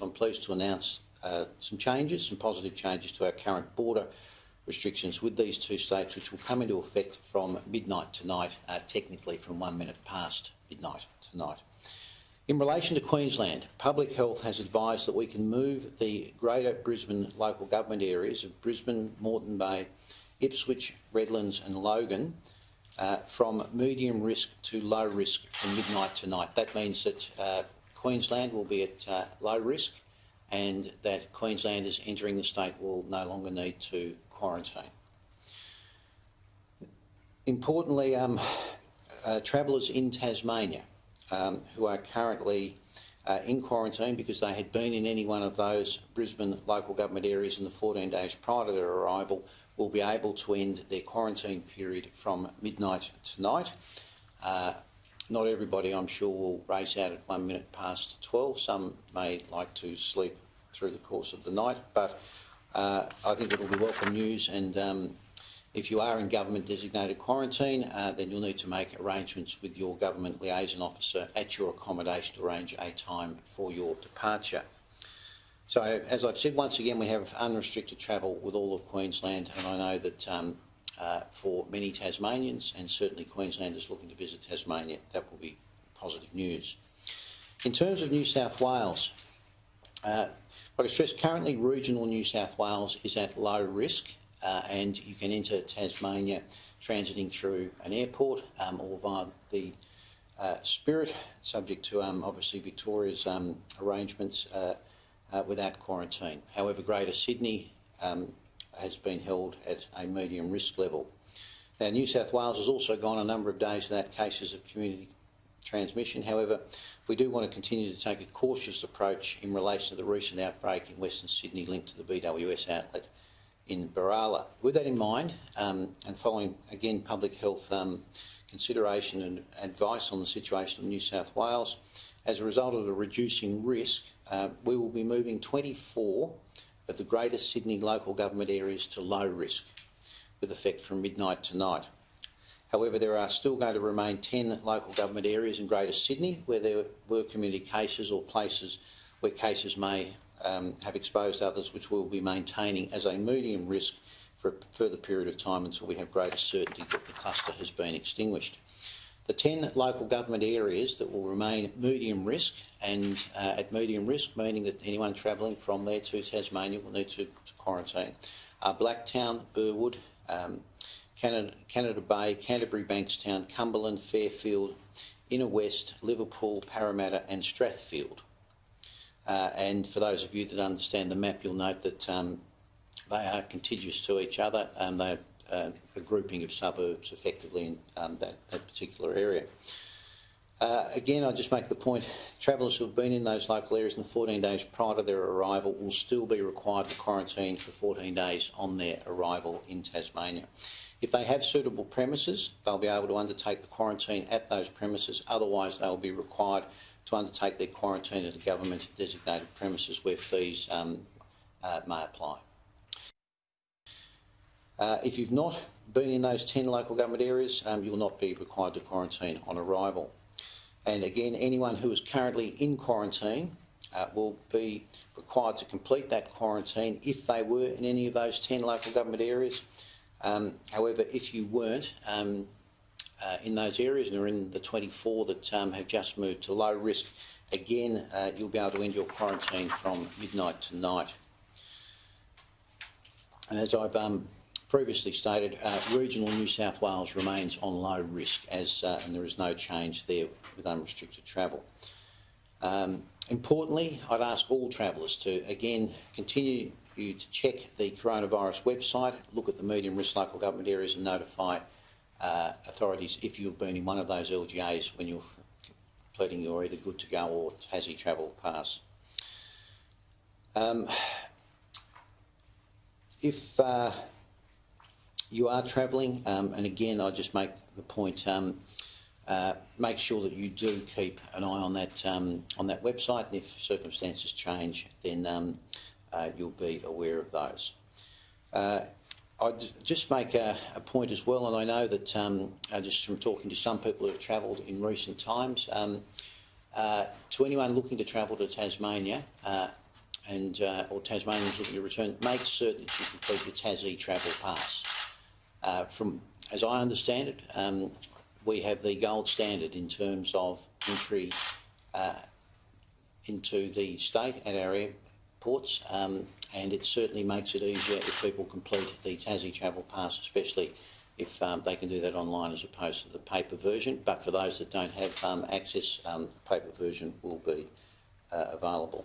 I'm pleased to announce some positive changes to our current border restrictions with these two states, which will come into effect from midnight tonight, technically from 1 minute past midnight tonight. In relation to Queensland, Public Health has advised that we can move the Greater Brisbane local government areas of Brisbane, Moreton Bay, Ipswich, Redlands and Logan from medium risk to low risk from midnight tonight. That means that Queensland will be at low risk and that Queenslanders entering the state will no longer need to quarantine. Importantly, travellers in Tasmania who are currently in quarantine because they had been in any one of those Brisbane local government areas in the 14 days prior to their arrival will be able to end their quarantine period from midnight tonight. Not everybody, I'm sure, will race out at 1 minute past 12. Some may like to sleep through the course of the night, but I think it will be welcome news, and if you are in government-designated quarantine, then you'll need to make arrangements with your government liaison officer at your accommodation to arrange a time for your departure. So, as I've said, once again, we have unrestricted travel with all of Queensland, and I know that for many Tasmanians and certainly Queenslanders looking to visit Tasmania, that will be positive news. In terms of New South Wales, like I stress, currently regional New South Wales is at low risk, and you can enter Tasmania transiting through an airport or via the Spirit, subject to obviously Victoria's arrangements without quarantine. However, Greater Sydney has been held at a medium risk level. Now, New South Wales has also gone a number of days without cases of community transmission. However, we do want to continue to take a cautious approach in relation to the recent outbreak in Western Sydney linked to the BWS outlet in Barala. With that in mind, and following again public health consideration and advice on the situation in New South Wales, as a result of the reducing risk, we will be moving 24 of the Greater Sydney local government areas to low risk, with effect from midnight tonight. However, there are still going to remain 10 local government areas in Greater Sydney where there were community cases or places where cases may have exposed others, which we'll be maintaining as a medium risk for a further period of time until we have greater certainty that the cluster has been extinguished. The 10 local government areas that will remain medium risk, and at medium risk meaning that anyone travelling from there to Tasmania will need to quarantine, are Blacktown, Burwood, Canada Bay, Canterbury-Bankstown, Cumberland, Fairfield, Inner West, Liverpool, Parramatta and Strathfield. And for those of you that understand the map, you'll note that they are contiguous to each other. They're a grouping of suburbs effectively in that particular area. Again, I just make the point, travellers who have been in those local areas in the 14 days prior to their arrival will still be required to quarantine for 14 days on their arrival in Tasmania. If they have suitable premises, they'll be able to undertake the quarantine at those premises. Otherwise, they'll be required to undertake their quarantine at a government-designated premises where fees may apply. If you've not been in those 10 local government areas, you will not be required to quarantine on arrival. And again, anyone who is currently in quarantine will be required to complete that quarantine if they were in any of those 10 local government areas. However, if you weren't in those areas and are in the 24 that have just moved to low risk, again, you'll be able to end your quarantine from midnight tonight. And as I've previously stated, regional New South Wales remains on low risk, and there is no change there with unrestricted travel. Importantly, I'd ask all travellers to, again, continue to check the coronavirus website, look at the medium risk local government areas and notify authorities if you've been in one of those LGAs when you're completing your either good to go or Tassie travel pass. If you are travelling, and again I just make the point, make sure that you do keep an eye on that website, and if circumstances change then you'll be aware of those. I'd just make a point as well, and I know that just from talking to some people who have travelled in recent times, to anyone looking to travel to Tasmania, or Tasmanians looking to return, make certain that you complete your Tassie Travel Pass. As I understand it, we have the gold standard in terms of entry into the state at our airports, and it certainly makes it easier if people complete the Tassie Travel Pass, especially if they can do that online as opposed to the paper version. But for those that don't have access, the paper version will be available.